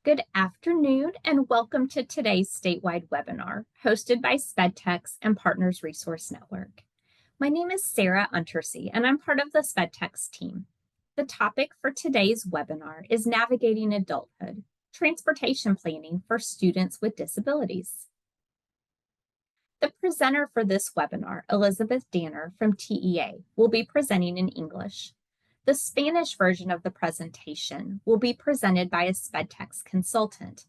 Good afternoon and welcome to today's statewide webinar hosted by SpedTex and Partners Resource Network. My name is Sarah Untersea and I'm part of the SpedTex team. The topic for today's webinar is Navigating Adulthood, Transportation Planning for Students with Disabilities. The presenter for this webinar, Elizabeth Danner from TEA, will be presenting in English. The Spanish version of the presentation will be presented by a SpedTex consultant.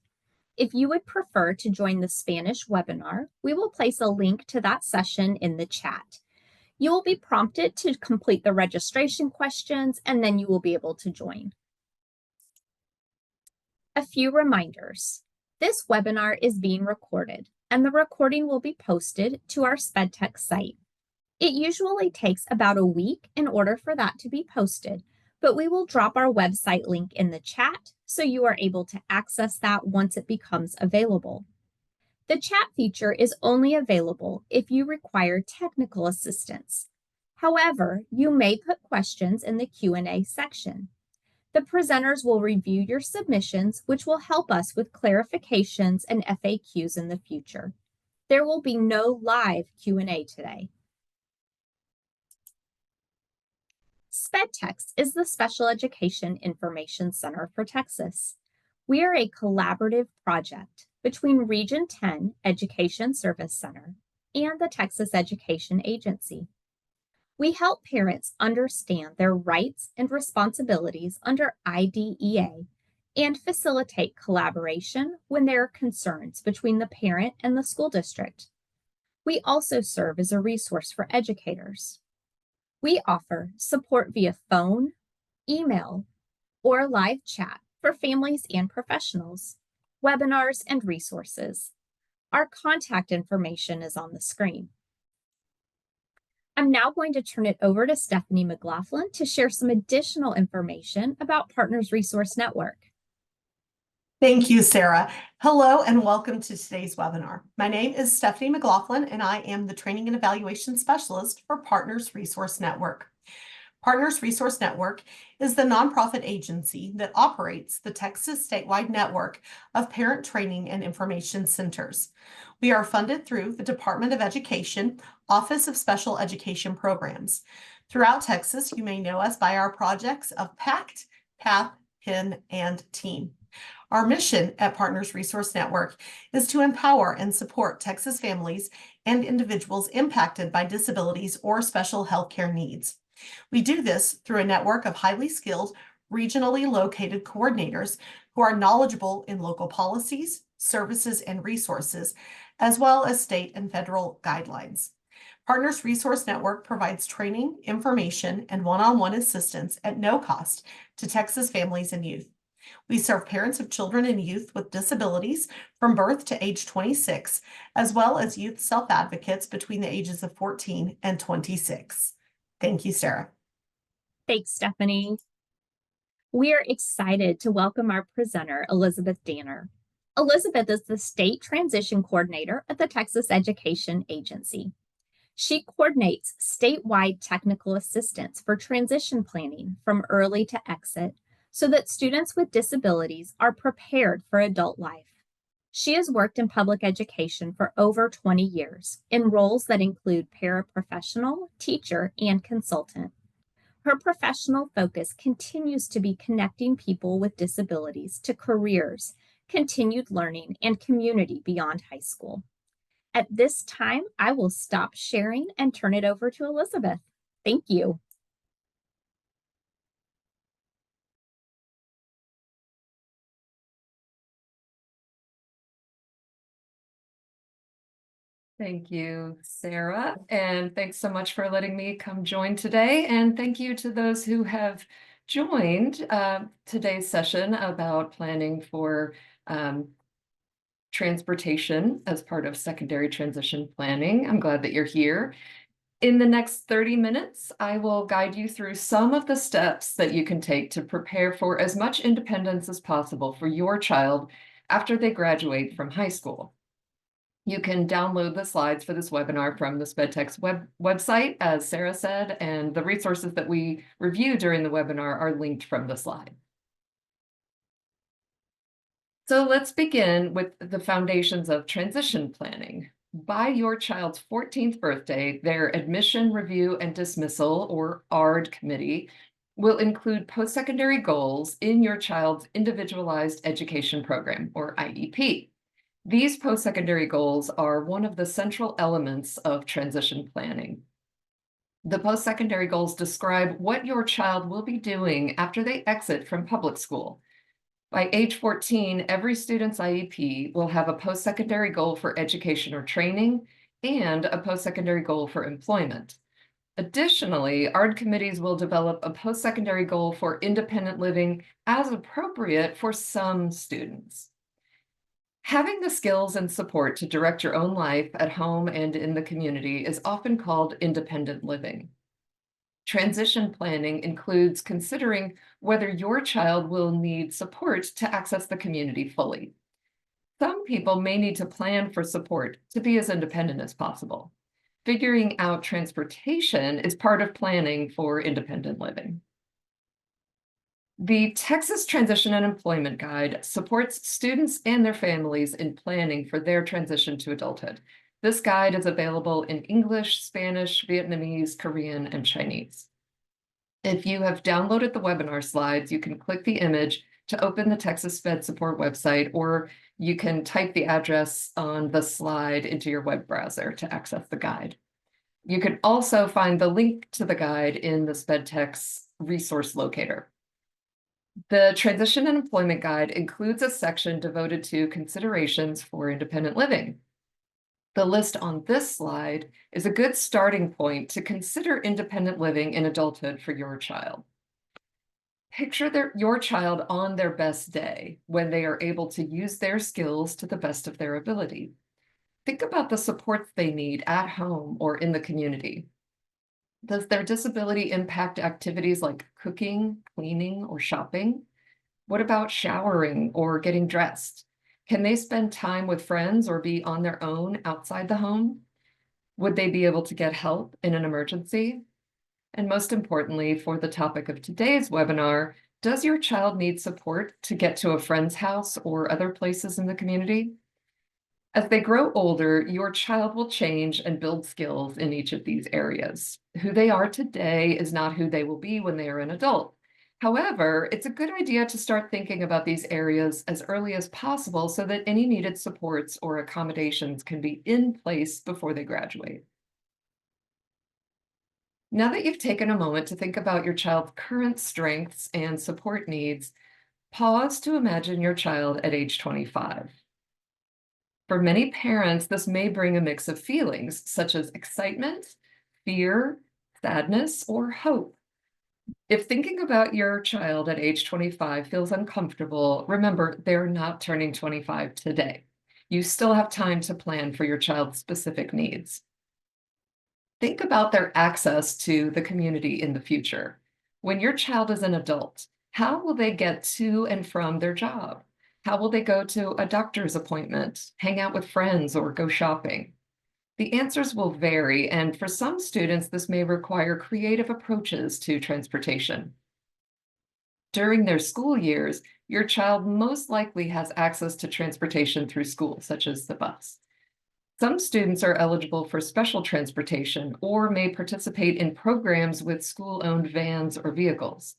If you would prefer to join the Spanish webinar, we will place a link to that session in the chat. You will be prompted to complete the registration questions and then you will be able to join. A few reminders. This webinar is being recorded and the recording will be posted to our SpedTex site. It usually takes about a week in order for that to be posted, but we will drop our website link in the chat so you are able to access that once it becomes available. The chat feature is only available if you require technical assistance. However, you may put questions in the Q&A section. The presenters will review your submissions, which will help us with clarifications and FAQs in the future. There will be no live Q&A today. SpedTex is the Special Education Information Center for Texas. We are a collaborative project between Region 10 Education Service Center and the Texas Education Agency. We help parents understand their rights and responsibilities under IDEA and facilitate collaboration when there are concerns between the parent and the school district. We also serve as a resource for educators. We offer support via phone, email, or live chat for families and professionals, webinars, and resources. Our contact information is on the screen. I'm now going to turn it over to Stephanie McLaughlin to share some additional information about Partners Resource Network. Thank you, Sarah. Hello and welcome to today's webinar. My name is Stephanie McLaughlin and I am the Training and Evaluation Specialist for Partners Resource Network. Partners Resource Network is the nonprofit agency that operates the Texas statewide network of parent training and information centers. We are funded through the Department of Education, Office of Special Education Programs. Throughout Texas, you may know us by our projects of PACT, PATH, PIN, and TEAM. Our mission at Partners Resource Network is to empower and support Texas families and individuals impacted by disabilities or special healthcare needs. We do this through a network of highly skilled, regionally located coordinators who are knowledgeable in local policies, services, and resources, as well as state and federal guidelines. Partners Resource Network provides training, information, and one-on-one assistance at no cost to Texas families and youth. We serve parents of children and youth with disabilities from birth to age 26, as well as youth self-advocates between the ages of 14 and 26. Thank you, Sarah. Thanks, Stephanie. We are excited to welcome our presenter, Elizabeth Danner. Elizabeth is the State Transition Coordinator at the Texas Education Agency. She coordinates statewide technical assistance for transition planning from early to exit, so that students with disabilities are prepared for adult life. She has worked in public education for over 20 years in roles that include paraprofessional, teacher, and consultant. Her professional focus continues to be connecting people with disabilities to careers, continued learning, and community beyond high school. At this time, I will stop sharing and turn it over to Elizabeth. Thank you. Thank you, Sarah, and thanks so much for letting me come join today. And thank you to those who have joined today's session about planning for transportation as part of secondary transition planning. I'm glad that you're here. In the next 30 minutes, I will guide you through some of the steps that you can take to prepare for as much independence as possible for your child after they graduate from high school. You can download the slides for this webinar from the SpedTex website, as Sarah said, and the resources that we review during the webinar are linked from the slide. So let's begin with the foundations of transition planning. By your child's 14th birthday, their admission, review, and dismissal, or ARD committee, will include post-secondary goals in your child's individualized education program, or IEP. These post-secondary goals are one of the central elements of transition planning. The post-secondary goals describe what your child will be doing after they exit from public school. By age 14, every student's IEP will have a post-secondary goal for education or training and a post-secondary goal for employment. Additionally, ARD committees will develop a post-secondary goal for independent living as appropriate for some students. Having the skills and support to direct your own life at home and in the community is often called independent living. Transition planning includes considering whether your child will need support to access the community fully. Some people may need to plan for support to be as independent as possible. Figuring out transportation is part of planning for independent living. The Texas Transition and Employment Guide supports students and their families in planning for their transition to adulthood. This guide is available in English, Spanish, Vietnamese, Korean, and Chinese. If you have downloaded the webinar slides, you can click the image to open the Texas Fed Support website, or you can type the address on the slide into your web browser to access the guide. You can also find the link to the guide in the SpedTex resource locator. The Transition and Employment Guide includes a section devoted to considerations for independent living. The list on this slide is a good starting point to consider independent living in adulthood for your child. Picture your child on their best day when they are able to use their skills to the best of their ability. Think about the supports they need at home or in the community. Does their disability impact activities like cooking, cleaning, or shopping? What about showering or getting dressed? Can they spend time with friends or be on their own outside the home? Would they be able to get help in an emergency? And most importantly, for the topic of today's webinar, does your child need support to get to a friend's house or other places in the community? As they grow older, your child will change and build skills in each of these areas. Who they are today is not who they will be when they are an adult. However, it's a good idea to start thinking about these areas as early as possible so that any needed supports or accommodations can be in place before they graduate. Now that you've taken a moment to think about your child's current strengths and support needs, pause to imagine your child at age 25. For many parents, this may bring a mix of feelings such as excitement, fear, sadness, or hope. If thinking about your child at age 25 feels uncomfortable, remember they're not turning 25 today. You still have time to plan for your child's specific needs. Think about their access to the community in the future. When your child is an adult, how will they get to and from their job? How will they go to a doctor's appointment, hang out with friends, or go shopping? The answers will vary, and for some students, this may require creative approaches to transportation. During their school years, your child most likely has access to transportation through school, such as the bus. Some students are eligible for special transportation or may participate in programs with school-owned vans or vehicles.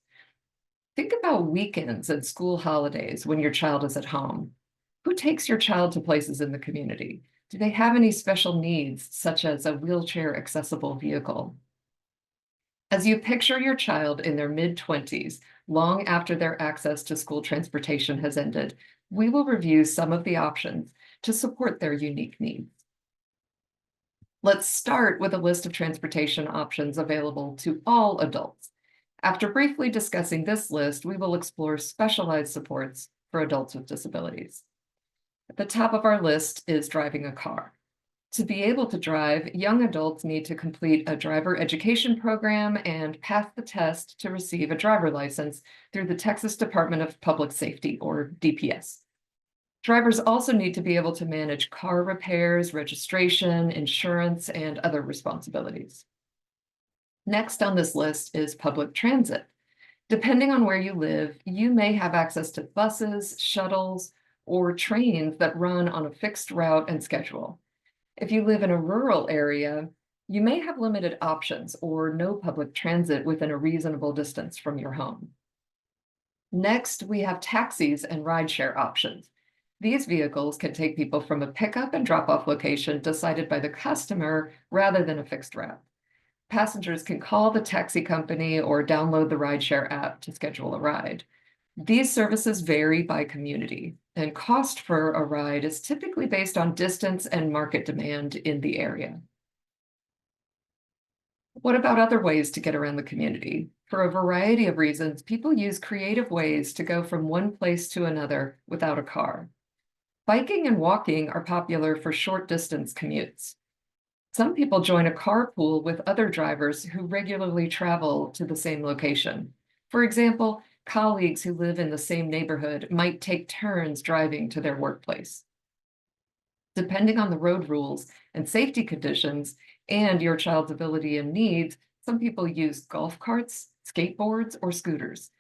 Think about weekends and school holidays when your child is at home. Who takes your child to places in the community? Do they have any special needs, such as a wheelchair-accessible vehicle? As you picture your child in their mid-20s, long after their access to school transportation has ended, we will review some of the options to support their unique needs. Let's start with a list of transportation options available to all adults. After briefly discussing this list, we will explore specialized supports for adults with disabilities. At the top of our list is driving a car. To be able to drive, young adults need to complete a driver education program and pass the test to receive a driver license through the Texas Department of Public Safety, or DPS. Drivers also need to be able to manage car repairs, registration, insurance, and other responsibilities. Next on this list is public transit. Depending on where you live, you may have access to buses, shuttles, or trains that run on a fixed route and schedule. If you live in a rural area, you may have limited options or no public transit within a reasonable distance from your home. Next, we have taxis and rideshare options. These vehicles can take people from a pickup and drop-off location decided by the customer rather than a fixed route. Passengers can call the taxi company or download the rideshare app to schedule a ride. These services vary by community, and cost for a ride is typically based on distance and market demand in the area. What about other ways to get around the community? For a variety of reasons, people use creative ways to go from one place to another without a car. Biking and walking are popular for short distance commutes. Some people join a carpool with other drivers who regularly travel to the same location. For example, colleagues who live in the same neighborhood might take turns driving to their workplace. Depending on the road rules and safety conditions and your child's ability and needs, some people use golf carts, skateboards, or scooters.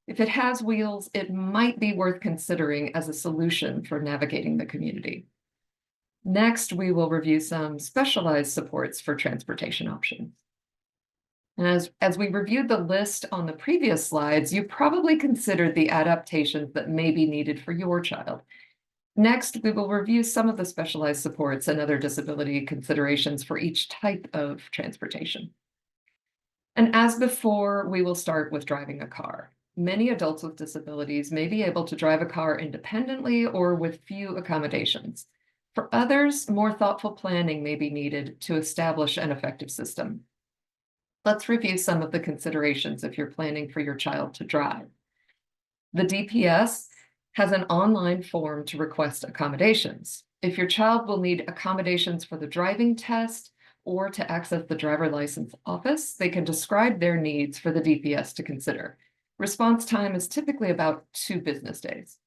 If it has wheels, it might be worth considering as a solution for navigating the community. Next, we will review some specialized supports for transportation options. And as we reviewed the list on the previous slides, you probably considered the adaptations that may be needed for your child. Next, we will review some of the specialized supports and other disability considerations for each type of transportation. And as before, we will start with driving a car. Many adults with disabilities may be able to drive a car independently or with few accommodations. For others, more thoughtful planning may be needed to establish an effective system. Let's review some of the considerations if you're planning for your child to drive. The DPS has an online form to request accommodations. If your child will need accommodations for the driving test or to access the driver license office, they can describe their needs for the DPS to consider. Response time is typically about 2 business days.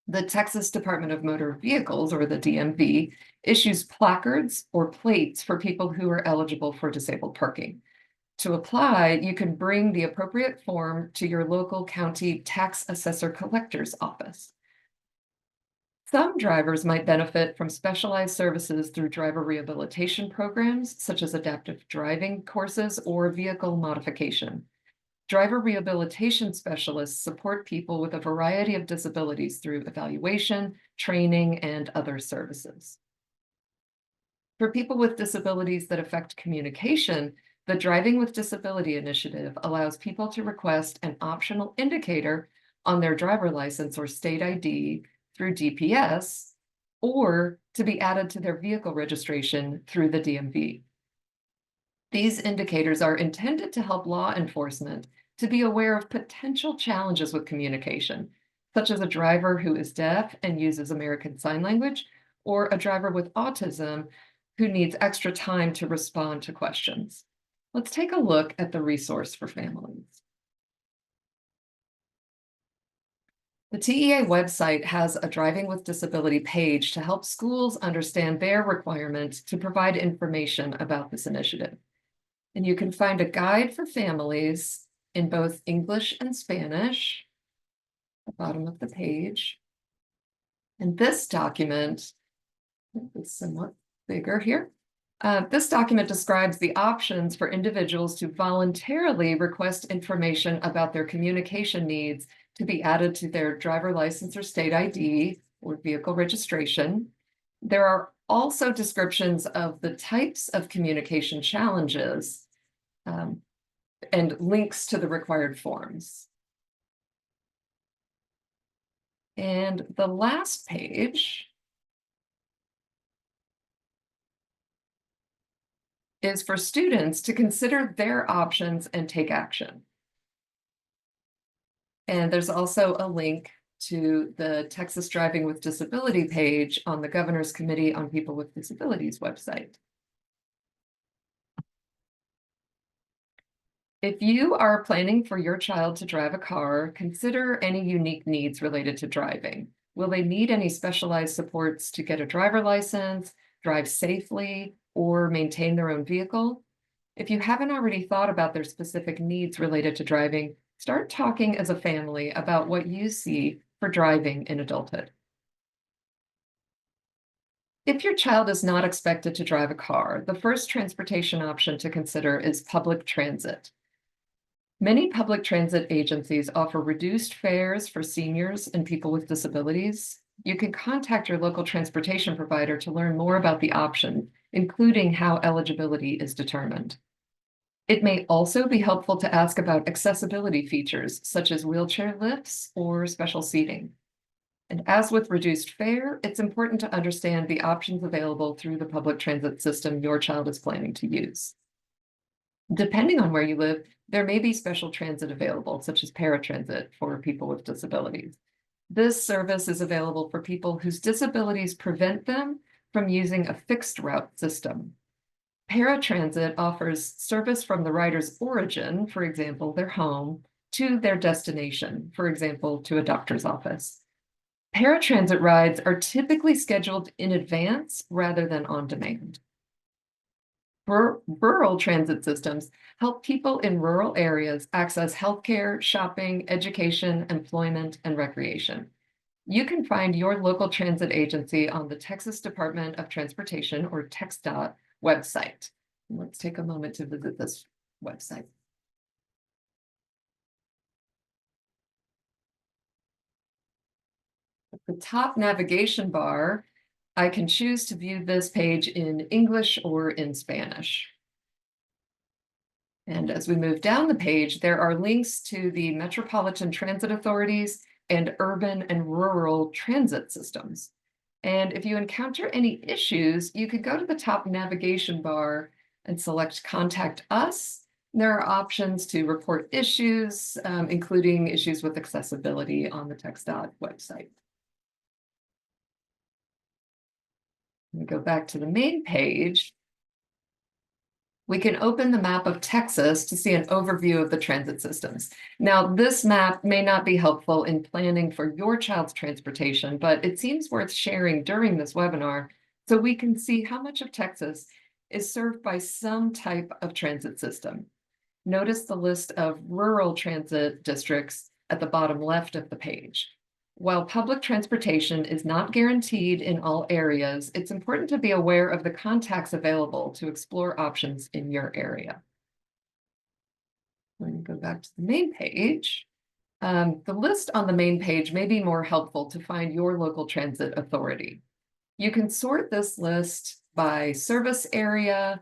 The Texas Department of Motor Vehicles, or the DMV, issues placards or plates for people who are eligible for disabled parking. To apply, you can bring the appropriate form to your local county tax assessor collector's office. Some drivers might benefit from specialized services through driver rehabilitation programs, such as adaptive driving courses or vehicle modification. Driver rehabilitation specialists support people with a variety of disabilities through evaluation, training, and other services. For people with disabilities that affect communication, the Driving with Disability Initiative allows people to request an optional indicator on their driver license or state ID through DPS, or to be added to their vehicle registration through the DMV. These indicators are intended to help law enforcement to be aware of potential challenges with communication, such as a driver who is deaf and uses American Sign Language, or a driver with autism who needs extra time to respond to questions. Let's take a look at the resource for families. The TEA website has a Driving with Disability page to help schools understand their requirements to provide information about this initiative. And you can find a guide for families in both English and Spanish at the bottom of the page. And this document is somewhat bigger here. This document describes the options for individuals to voluntarily request information about their communication needs to be added to their driver license or state ID or vehicle registration. There are also descriptions of the types of communication challenges and links to the required forms. And the last page is for students to consider their options and take action. And there's also a link to the Texas Driving with Disability page on the Governor's Committee on People with Disabilities website. If you are planning for your child to drive a car, consider any unique needs related to driving. Will they need any specialized supports to get a driver license, drive safely, or maintain their own vehicle? If you haven't already thought about their specific needs related to driving, start talking as a family about what you see for driving in adulthood. If your child is not expected to drive a car, the first transportation option to consider is public transit. Many public transit agencies offer reduced fares for seniors and people with disabilities. You can contact your local transportation provider to learn more about the option, including how eligibility is determined. It may also be helpful to ask about accessibility features, such as wheelchair lifts or special seating. And as with reduced fare, it's important to understand the options available through the public transit system your child is planning to use. Depending on where you live, there may be special transit available, such as paratransit for people with disabilities. This service is available for people whose disabilities prevent them from using a fixed route system. Paratransit offers service from the rider's origin, for example, their home, to their destination, for example, to a doctor's office. Paratransit rides are typically scheduled in advance rather than on demand. Rural transit systems help people in rural areas access healthcare, shopping, education, employment, and recreation. You can find your local transit agency on the Texas Department of Transportation, or TxDOT, website. Let's take a moment to visit this website. At the top navigation bar, I can choose to view this page in English or in Spanish. And as we move down the page, there are links to the Metropolitan Transit Authorities and urban and rural transit systems. And if you encounter any issues, you could go to the top navigation bar and select Contact Us. There are options to report issues, including issues with accessibility on the TxDOT website. We go back to the main page. We can open the map of Texas to see an overview of the transit systems. Now, this map may not be helpful in planning for your child's transportation, but it seems worth sharing during this webinar so we can see how much of Texas is served by some type of transit system. Notice the list of rural transit districts at the bottom left of the page. While public transportation is not guaranteed in all areas, it's important to be aware of the contacts available to explore options in your area. Let me go back to the main page. The list on the main page may be more helpful to find your local transit authority. You can sort this list by service area,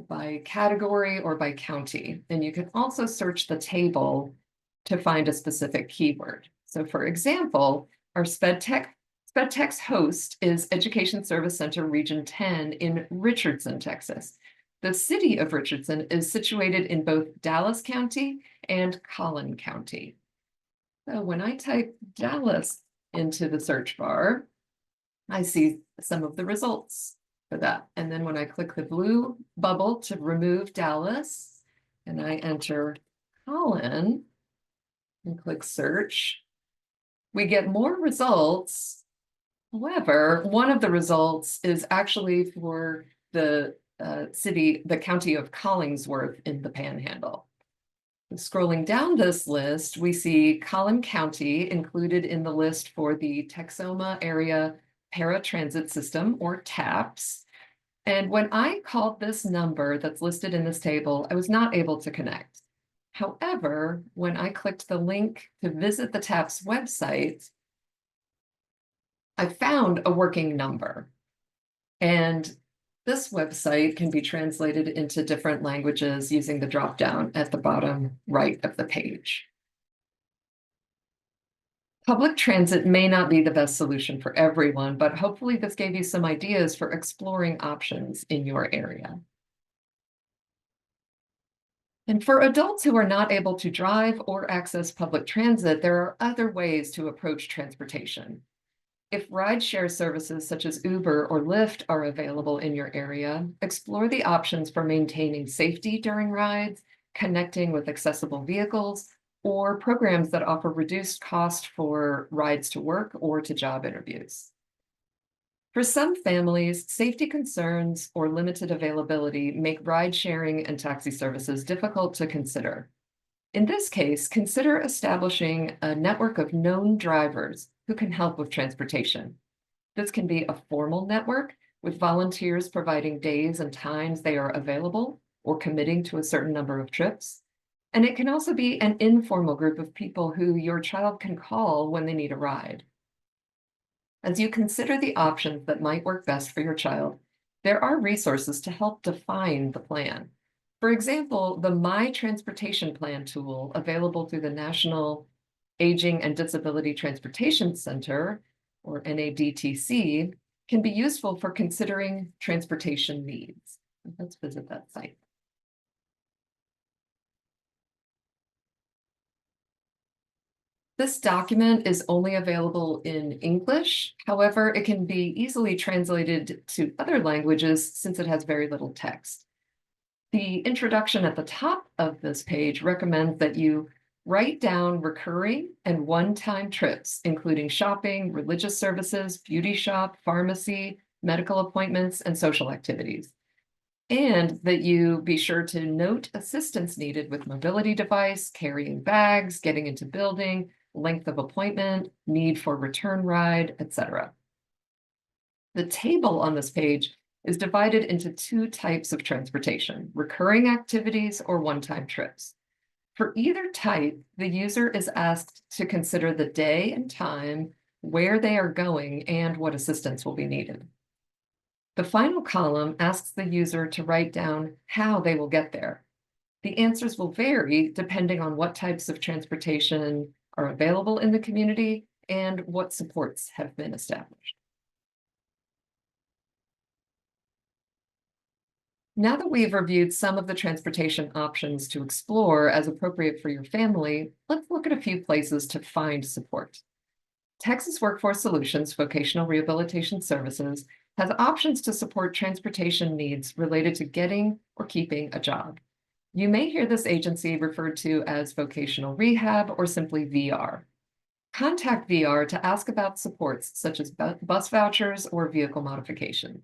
by category, or by county. And you can also search the table to find a specific keyword. So for example, our SpedTex host is Education Service Center Region 10 in Richardson, Texas. The city of Richardson is situated in both Dallas County and Collin County. So when I type Dallas into the search bar, I see some of the results for that. And then when I click the blue bubble to remove Dallas, and I enter Collin and click search, we get more results. However, one of the results is actually for the county of Collingsworth in the Panhandle. Scrolling down this list, we see Collin County included in the list for the Texoma Area Paratransit System, or TAPS. And when I called this number that's listed in this table, I was not able to connect. However, when I clicked the link to visit the TAPS website, I found a working number. And this website can be translated into different languages using the drop-down at the bottom right of the page. Public transit may not be the best solution for everyone, but hopefully this gave you some ideas for exploring options in your area. And for adults who are not able to drive or access public transit, there are other ways to approach transportation. If rideshare services such as Uber or Lyft are available in your area, explore the options for maintaining safety during rides, connecting with accessible vehicles, or programs that offer reduced cost for rides to work or to job interviews. For some families, safety concerns or limited availability make ride sharing and taxi services difficult to consider. In this case, consider establishing a network of known drivers who can help with transportation. This can be a formal network, with volunteers providing days and times they are available or committing to a certain number of trips. And it can also be an informal group of people who your child can call when they need a ride. As you consider the options that might work best for your child, there are resources to help define the plan. For example, the My Transportation Plan tool available through the National Aging and Disability Transportation Center, or NADTC, can be useful for considering transportation needs. Let's visit that site. This document is only available in English. However, it can be easily translated to other languages since it has very little text. The introduction at the top of this page recommends that you write down recurring and one-time trips, including shopping, religious services, beauty shop, pharmacy, medical appointments, and social activities. And that you be sure to note assistance needed with mobility device, carrying bags, getting into building, length of appointment, need for return ride, etc. The table on this page is divided into two types of transportation, recurring activities or one-time trips. For either type, the user is asked to consider the day and time, where they are going, and what assistance will be needed. The final column asks the user to write down how they will get there. The answers will vary depending on what types of transportation are available in the community and what supports have been established. Now that we've reviewed some of the transportation options to explore as appropriate for your family, let's look at a few places to find support. Texas Workforce Solutions Vocational Rehabilitation Services has options to support transportation needs related to getting or keeping a job. You may hear this agency referred to as vocational rehab or simply VR. Contact VR to ask about supports such as bus vouchers or vehicle modifications.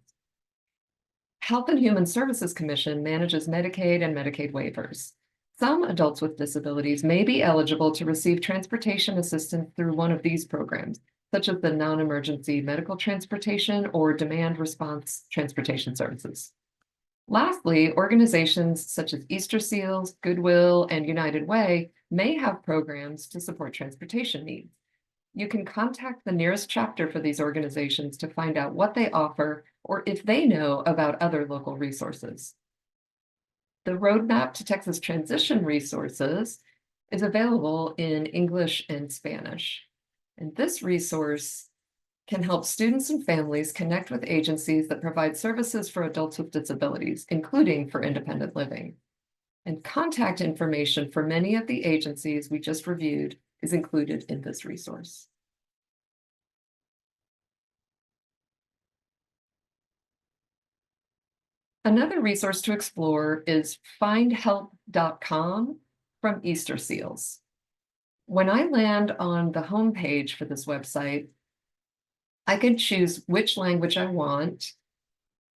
Health and Human Services Commission manages Medicaid and Medicaid waivers. Some adults with disabilities may be eligible to receive transportation assistance through one of these programs, such as the non-emergency medical transportation or demand response transportation services. Lastly, organizations such as Easter Seals, Goodwill, and United Way may have programs to support transportation needs. You can contact the nearest chapter for these organizations to find out what they offer or if they know about other local resources. The Roadmap to Texas Transition Resources is available in English and Spanish. And this resource can help students and families connect with agencies that provide services for adults with disabilities, including for independent living. And contact information for many of the agencies we just reviewed is included in this resource. Another resource to explore is findhelp.com from Easter Seals. When I land on the home page for this website, I can choose which language I want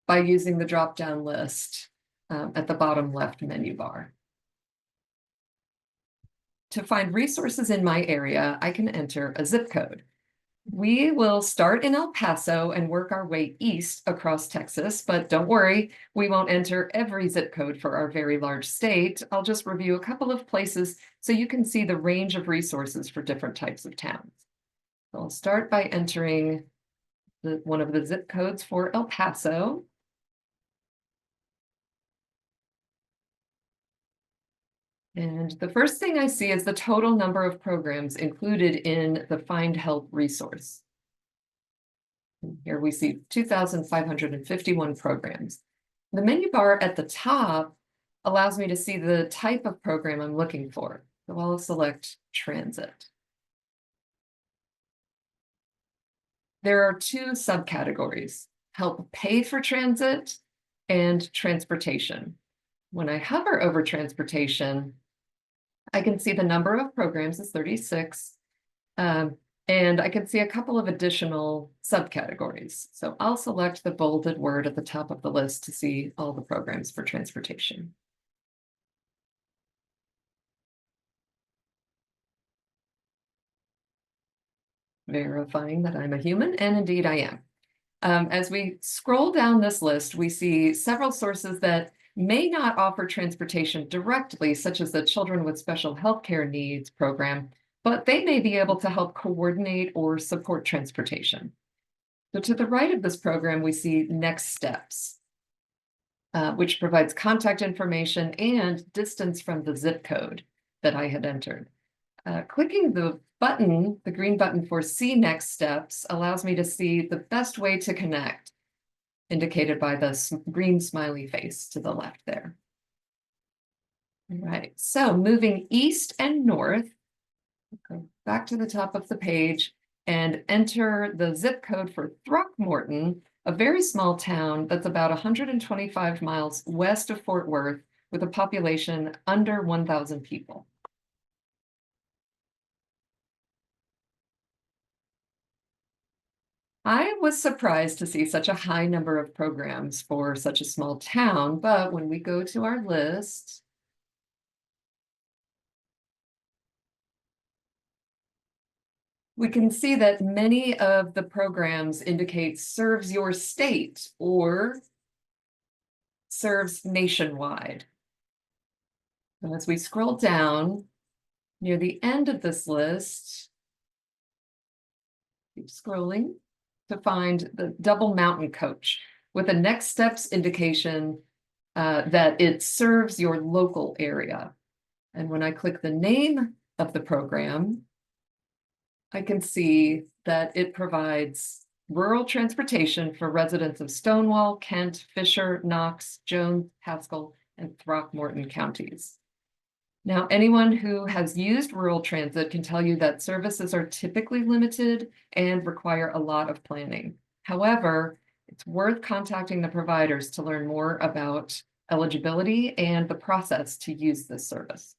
by using the drop-down list at the bottom left menu bar. To find resources in my area, I can enter a zip code. We will start in El Paso and work our way east across Texas, but don't worry, we won't enter every zip code for our very large state. I'll just review a couple of places so you can see the range of resources for different types of towns. So I'll start by entering one of the zip codes for El Paso. And the first thing I see is the total number of programs included in the Find Help resource. And here we see 2,551 programs. The menu bar at the top allows me to see the type of program I'm looking for. So I'll select transit. There are two subcategories: help pay for transit and transportation. When I hover over transportation, I can see the number of programs is 36, and I can see a couple of additional subcategories. So I'll select the bolded word at the top of the list to see all the programs for transportation. Verifying that I'm a human, and indeed I am. As we scroll down this list, we see several sources that may not offer transportation directly, such as the Children with Special Healthcare Needs program, but they may be able to help coordinate or support transportation. So to the right of this program, we see Next Steps, which provides contact information and distance from the zip code that I had entered. Clicking the button, the green button for See Next Steps, allows me to see the best way to connect, indicated by the green smiley face to the left there. All right, so moving east and north, go back to the top of the page and enter the zip code for Throckmorton, a very small town that's about 125 miles west of Fort Worth with a population under 1,000 people. I was surprised to see such a high number of programs for such a small town, but when we go to our list, we can see that many of the programs indicate serves your state or serves nationwide. And as we scroll down near the end of this list, keep scrolling to find the Double Mountain Coach with a Next Steps indication that it serves your local area. And when I click the name of the program, I can see that it provides rural transportation for residents of Stonewall, Kent, Fisher, Knox, Jones, Haskell, and Throckmorton counties. Now, anyone who has used rural transit can tell you that services are typically limited and require a lot of planning. However, it's worth contacting the providers to learn more about eligibility and the process to use this service.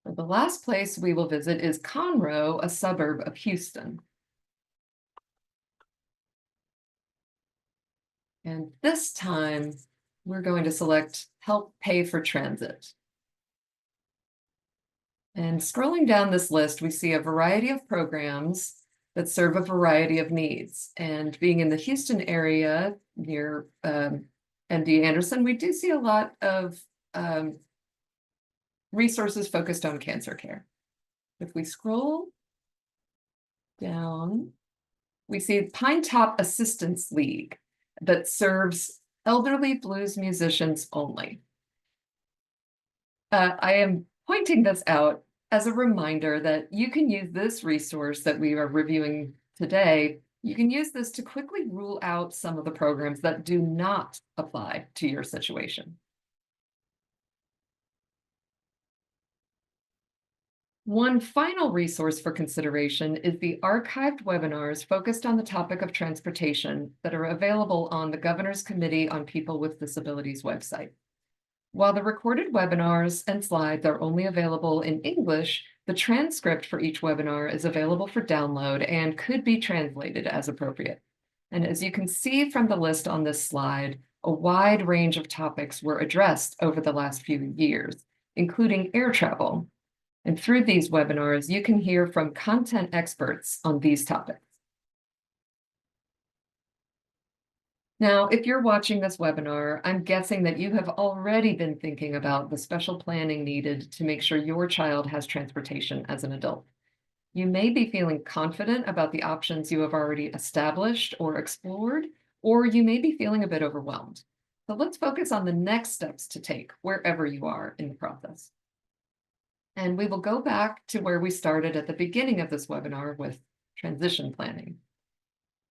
The last place we will visit is Conroe, a suburb of Houston. And this time, we're going to select Help Pay for Transit. And scrolling down this list, we see a variety of programs that serve a variety of needs. And being in the Houston area near MD Anderson, we do see a lot of resources focused on cancer care. If we scroll down, we see Pine Top Assistance League that serves elderly blues musicians only. I am pointing this out as a reminder that you can use this resource that we are reviewing today. You can use this to quickly rule out some of the programs that do not apply to your situation. One final resource for consideration is the archived webinars focused on the topic of transportation that are available on the Governor's Committee on People with Disabilities website. While the recorded webinars and slides are only available in English, the transcript for each webinar is available for download and could be translated as appropriate. And as you can see from the list on this slide, a wide range of topics were addressed over the last few years, including air travel. And through these webinars, you can hear from content experts on these topics. Now, if you're watching this webinar, I'm guessing that you have already been thinking about the special planning needed to make sure your child has transportation as an adult. You may be feeling confident about the options you have already established or explored, or you may be feeling a bit overwhelmed. So let's focus on the next steps to take wherever you are in the process. And we will go back to where we started at the beginning of this webinar with transition planning.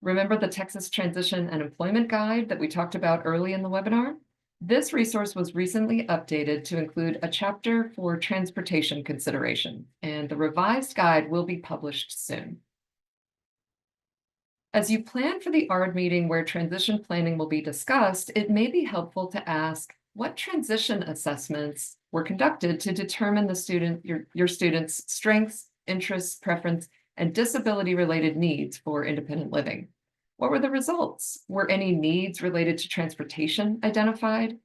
Remember the Texas Transition and Employment Guide that we talked about early in the webinar? This resource was recently updated to include a chapter for transportation consideration, and the revised guide will be published soon. As you plan for the ARD meeting where transition planning will be discussed, it may be helpful to ask what transition assessments were conducted to determine your student's strengths, interests, preference, and disability-related needs for independent living. What were the results? Were any needs related to transportation identified?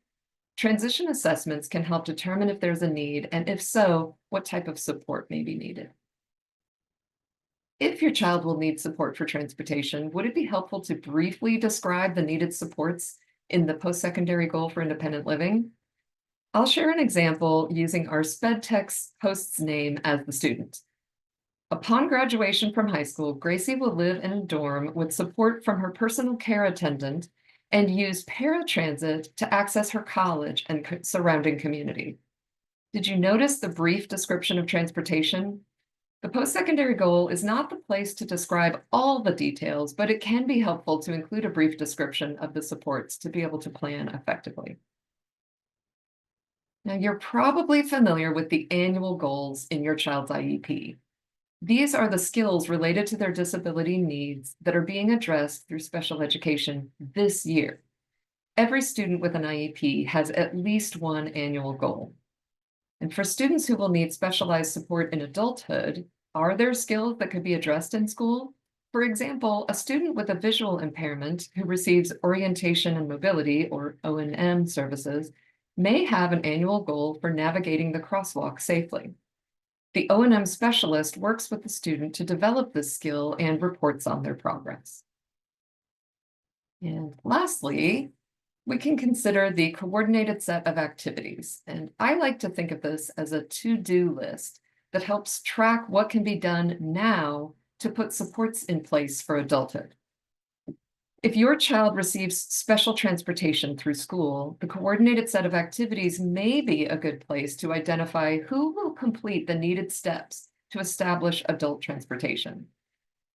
Transition assessments can help determine if there's a need, and if so, what type of support may be needed. If your child will need support for transportation, would it be helpful to briefly describe the needed supports in the post-secondary goal for independent living? I'll share an example using our sped text host's name as the student. Upon graduation from high school, Gracie will live in a dorm with support from her personal care attendant and use paratransit to access her college and surrounding community. Did you notice the brief description of transportation? The post-secondary goal is not the place to describe all the details, but it can be helpful to include a brief description of the supports to be able to plan effectively. Now, you're probably familiar with the annual goals in your child's IEP. These are the skills related to their disability needs that are being addressed through special education this year. Every student with an IEP has at least one annual goal. And for students who will need specialized support in adulthood, are there skills that could be addressed in school? For example, a student with a visual impairment who receives orientation and mobility, or O&M services, may have an annual goal for navigating the crosswalk safely. The O&M specialist works with the student to develop this skill and reports on their progress. And lastly, we can consider the coordinated set of activities. And I like to think of this as a to-do list that helps track what can be done now to put supports in place for adulthood. If your child receives special transportation through school, the coordinated set of activities may be a good place to identify who will complete the needed steps to establish adult transportation.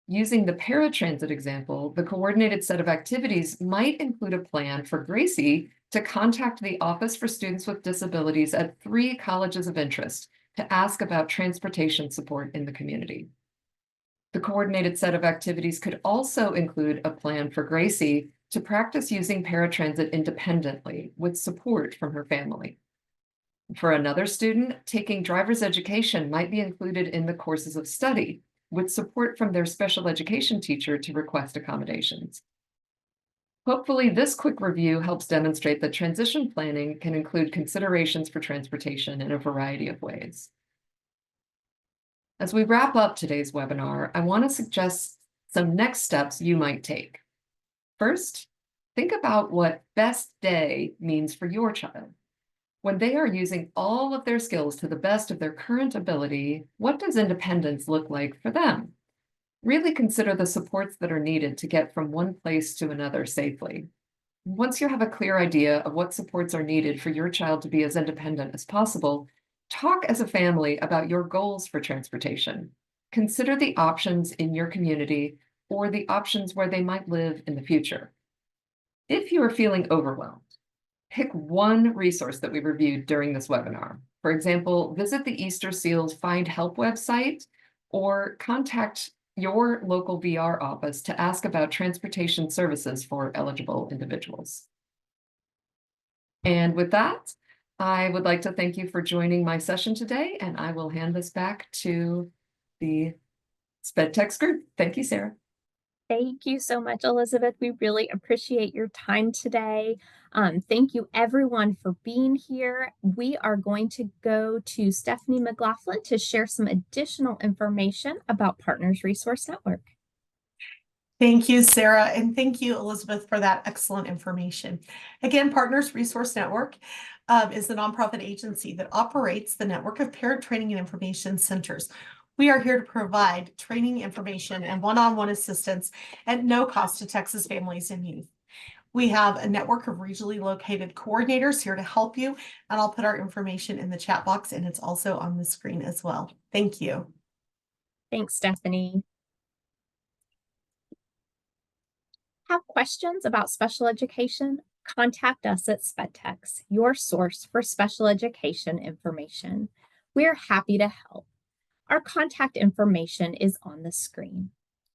Using the paratransit example, the coordinated set of activities might include a plan for Gracie to contact the Office for Students with Disabilities at 3 colleges of interest to ask about transportation support in the community. The coordinated set of activities could also include a plan for Gracie to practice using paratransit independently with support from her family. For another student, taking driver's education might be included in the courses of study with support from their special education teacher to request accommodations. Hopefully, this quick review helps demonstrate that transition planning can include considerations for transportation in a variety of ways. As we wrap up today's webinar, I want to suggest some next steps you might take. First, think about what best day means for your child. When they are using all of their skills to the best of their current ability, what does independence look like for them? Really consider the supports that are needed to get from one place to another safely. Once you have a clear idea of what supports are needed for your child to be as independent as possible, talk as a family about your goals for transportation. Consider the options in your community or the options where they might live in the future. If you are feeling overwhelmed, pick one resource that we reviewed during this webinar. For example, visit the Easter Seals Find Help website or contact your local VR office to ask about transportation services for eligible individuals. And with that, I would like to thank you for joining my session today, and I will hand this back to the SpedTex group. Thank you, Sarah. Thank you so much, Elizabeth. We really appreciate your time today. Thank you everyone for being here. We are going to go to Stephanie McLaughlin to share some additional information about Partners Resource Network. Thank you, Sarah, and thank you, Elizabeth, for that excellent information. Again, Partners Resource Network is the nonprofit agency that operates the network of parent training and information centers. We are here to provide training, information, and one-on-one assistance at no cost to Texas families and youth. We have a network of regionally located coordinators here to help you, and I'll put our information in the chat box, and it's also on the screen as well. Thank you. Thanks, Stephanie. Have questions about special education? Contact us at SpedTex, your source for special education information. We're happy to help. Our contact information is on the screen.